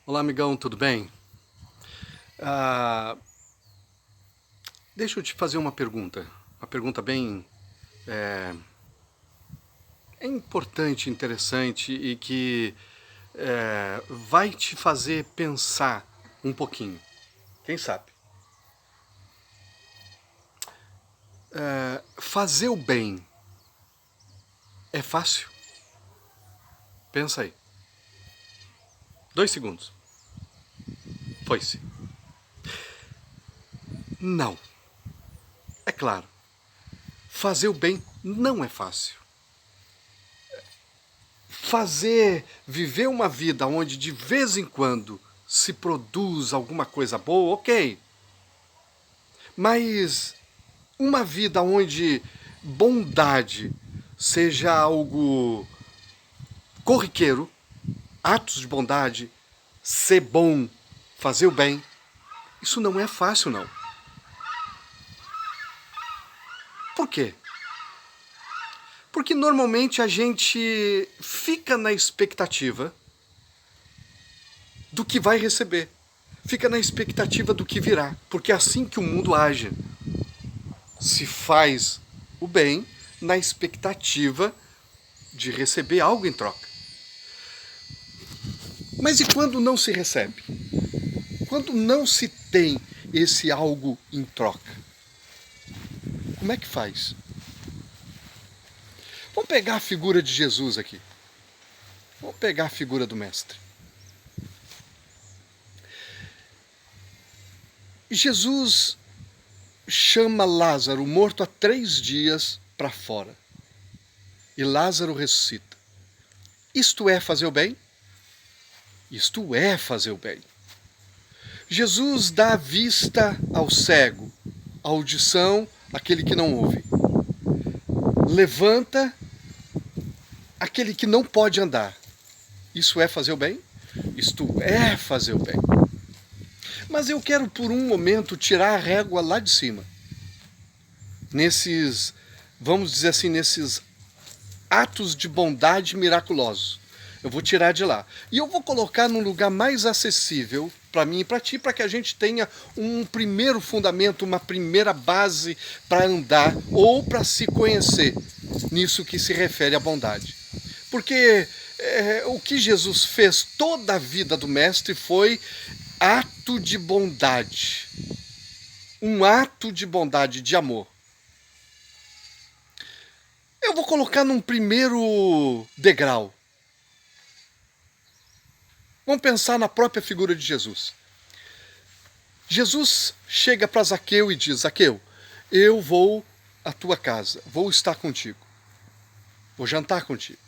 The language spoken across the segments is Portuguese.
Olá, amigão, tudo bem? Ah, Deixa eu te fazer uma pergunta bem importante, interessante e que vai te fazer pensar um pouquinho. Quem sabe? Fazer o bem é fácil? Pensa aí. 2 segundos. Foi-se. Não. É claro. Fazer o bem não é fácil. Viver uma vida onde de vez em quando se produz alguma coisa boa, ok. Mas uma vida onde bondade seja algo corriqueiro, atos de bondade, ser bom, fazer o bem, isso não é fácil, não. Por quê? Porque normalmente a gente fica na expectativa do que vai receber. Fica na expectativa do que virá. Porque é assim que o mundo age. Se faz o bem na expectativa de receber algo em troca. Mas e quando não se recebe? Quando não se tem esse algo em troca? Como é que faz? Vamos pegar a figura de Jesus aqui. Vamos pegar a figura do Mestre. Jesus chama Lázaro, morto há 3 dias, para fora. E Lázaro ressuscita. Isto é fazer o bem? Isto é fazer o bem. Jesus dá vista ao cego, audição àquele que não ouve. Levanta aquele que não pode andar. Isso é fazer o bem? Isto é fazer o bem. Mas eu quero por um momento tirar a régua lá de cima. Nesses, vamos dizer assim, nesses atos de bondade miraculosos. Eu vou tirar de lá. E eu vou colocar num lugar mais acessível para mim e para ti, para que a gente tenha um primeiro fundamento, uma primeira base para andar ou para se conhecer nisso que se refere à bondade. Porque o que Jesus fez toda a vida do Mestre foi ato de bondade. Um ato de bondade, de amor. Eu vou colocar num primeiro degrau. Vamos pensar na própria figura de Jesus. Jesus chega para Zaqueu e diz: Zaqueu, eu vou à tua casa, vou estar contigo, vou jantar contigo.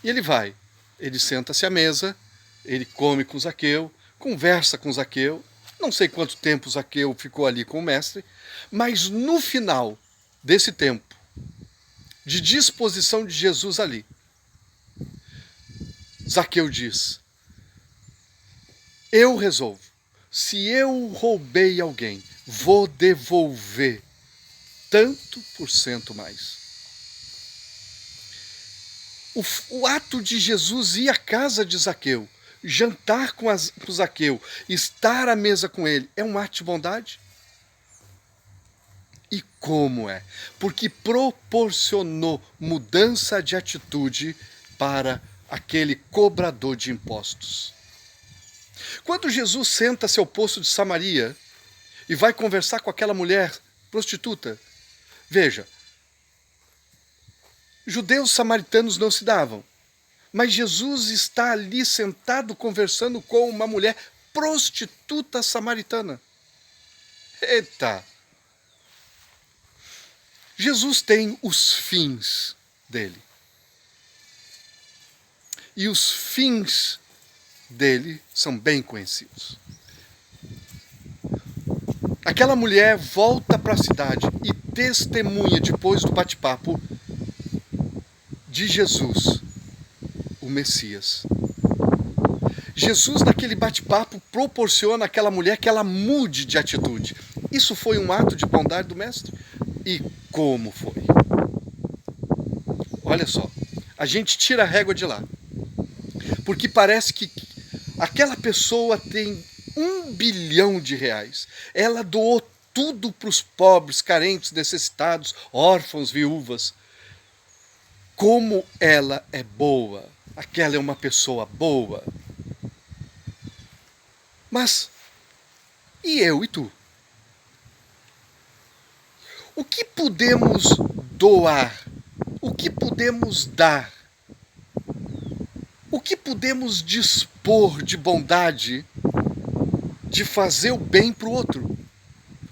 E ele vai, ele senta-se à mesa, ele come com Zaqueu, conversa com Zaqueu, não sei quanto tempo Zaqueu ficou ali com o mestre, mas no final desse tempo, de disposição de Jesus ali, Zaqueu diz: eu resolvo. Se eu roubei alguém, vou devolver tanto por cento mais. O ato de Jesus ir à casa de Zaqueu, jantar com Zaqueu, estar à mesa com ele, é um ato de bondade? E como é? Porque proporcionou mudança de atitude para aquele cobrador de impostos. Quando Jesus senta-se ao poço de Samaria e vai conversar com aquela mulher prostituta, veja, judeus samaritanos não se davam, mas Jesus está ali sentado conversando com uma mulher prostituta samaritana. Eita! Jesus tem os fins dele. E os fins dele são bem conhecidos. Aquela mulher volta para a cidade e testemunha, depois do bate-papo, de Jesus, o Messias. Jesus, naquele bate-papo, proporciona àquela mulher que ela mude de atitude. Isso foi um ato de bondade do Mestre? E como foi? Olha só, a gente tira a régua de lá. Porque parece que Aquela pessoa tem 1 bilhão de reais. Ela doou tudo para os pobres, carentes, necessitados, órfãos, viúvas. Como ela é boa. Aquela é uma pessoa boa. Mas, e eu e tu? O que podemos doar? O que podemos dar? O que podemos dispor de bondade, de fazer o bem para o outro?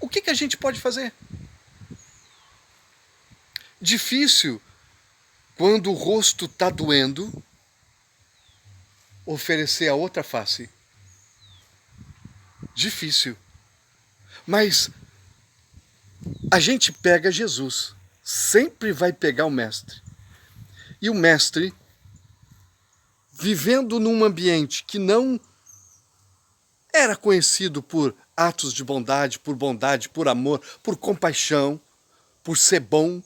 O que a gente pode fazer? Difícil, quando o rosto está doendo, oferecer a outra face. Difícil. Mas a gente pega Jesus. Sempre vai pegar o mestre. E o mestre, vivendo num ambiente que não era conhecido por atos de bondade, por amor, por compaixão, por ser bom,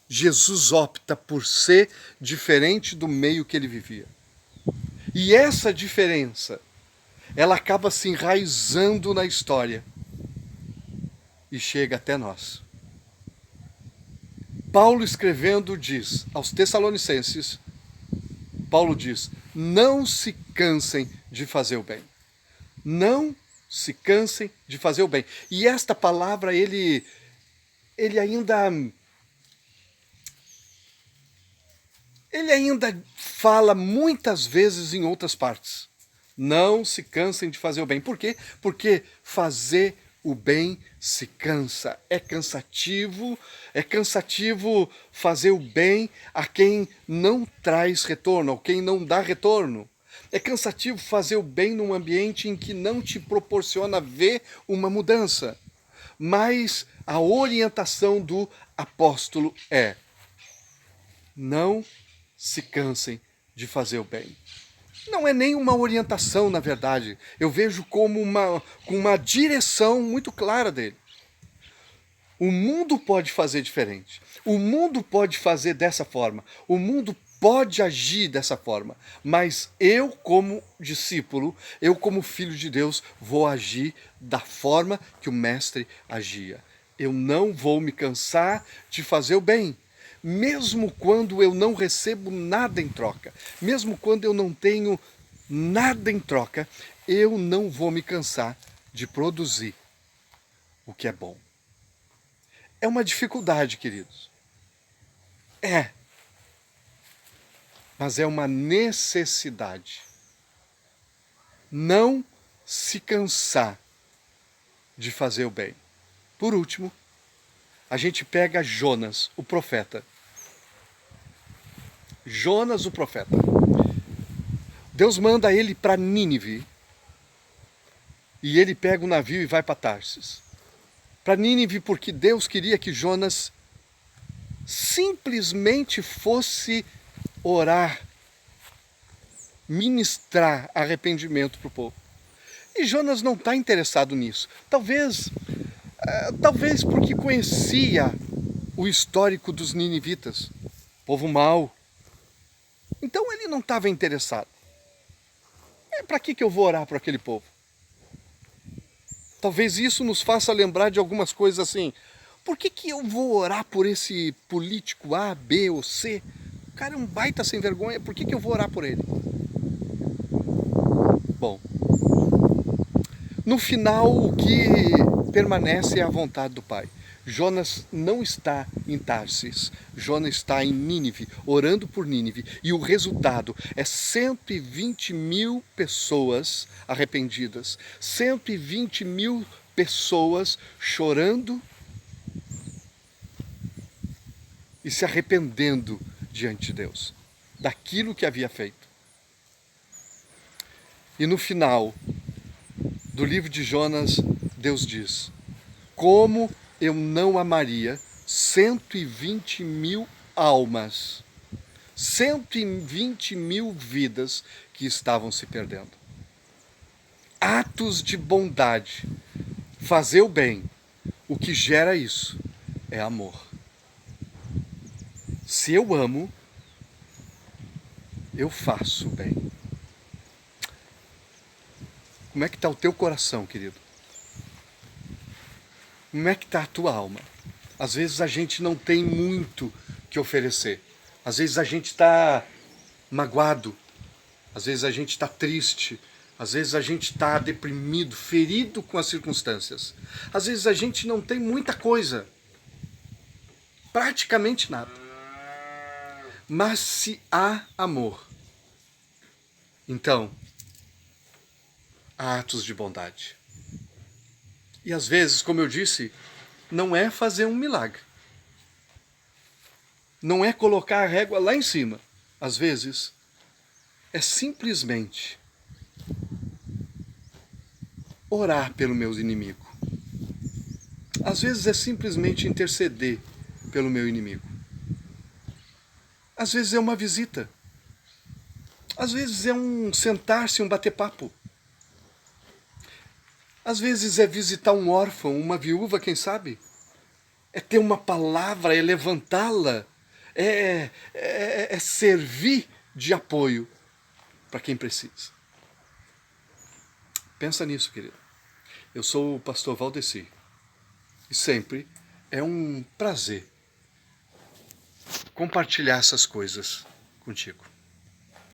Jesus opta por ser diferente do meio que ele vivia. E essa diferença, ela acaba se enraizando na história e chega até nós. Paulo escrevendo diz aos Tessalonicenses, Paulo diz, não se cansem de fazer o bem. Não se cansem de fazer o bem. E esta palavra ele ainda fala muitas vezes em outras partes. Não se cansem de fazer o bem. Por quê? Porque fazer o bem se cansa. É cansativo fazer o bem a quem não traz retorno, a quem não dá retorno. É cansativo fazer o bem num ambiente em que não te proporciona ver uma mudança. Mas a orientação do apóstolo é: não se cansem de fazer o bem. Não é nem uma orientação, na verdade. Eu vejo como uma direção muito clara dele. O mundo pode fazer diferente. O mundo pode fazer dessa forma. O mundo pode agir dessa forma. Mas eu, como discípulo, eu, como filho de Deus, vou agir da forma que o Mestre agia. Eu não vou me cansar de fazer o bem. Mesmo quando eu não recebo nada em troca, mesmo quando eu não tenho nada em troca, eu não vou me cansar de produzir o que é bom. É uma dificuldade, queridos. É. Mas é uma necessidade. Não se cansar de fazer o bem. Por último, a gente pega Jonas, o profeta. Jonas, o profeta. Deus manda ele para Nínive. E ele pega o navio e vai para Tarsis. Para Nínive porque Deus queria que Jonas simplesmente fosse orar, ministrar arrependimento para o povo. E Jonas não está interessado nisso. Talvez porque conhecia o histórico dos ninivitas, povo mau. Então ele não estava interessado. Para que eu vou orar para aquele povo? Talvez isso nos faça lembrar de algumas coisas assim. Por que eu vou orar por esse político A, B ou C? O cara é um baita sem vergonha, por que eu vou orar por ele? Bom, no final o que permanece é a vontade do Pai. Jonas não está em Tarsis, Jonas está em Nínive, orando por Nínive, e o resultado é 120 mil pessoas arrependidas, 120 mil pessoas chorando e se arrependendo diante de Deus, daquilo que havia feito. E no final do livro de Jonas, Deus diz: como eu não amaria 120 mil almas, 120 mil vidas que estavam se perdendo. Atos de bondade, fazer o bem, o que gera isso é amor. Se eu amo, eu faço o bem. Como é que está o teu coração, querido? Como é que está a tua alma? Às vezes a gente não tem muito que oferecer. Às vezes a gente está magoado. Às vezes a gente está triste. Às vezes a gente está deprimido, ferido com as circunstâncias. Às vezes a gente não tem muita coisa. Praticamente nada. Mas se há amor, então há atos de bondade. E às vezes, como eu disse, não é fazer um milagre. Não é colocar a régua lá em cima. Às vezes, é simplesmente orar pelo meu inimigo. Às vezes é simplesmente interceder pelo meu inimigo. Às vezes é uma visita. Às vezes é um sentar-se, um bater papo. Às vezes é visitar um órfão, uma viúva, quem sabe? É ter uma palavra, é levantá-la, é servir de apoio para quem precisa. Pensa nisso, querido. Eu sou o pastor Valdeci e sempre é um prazer compartilhar essas coisas contigo.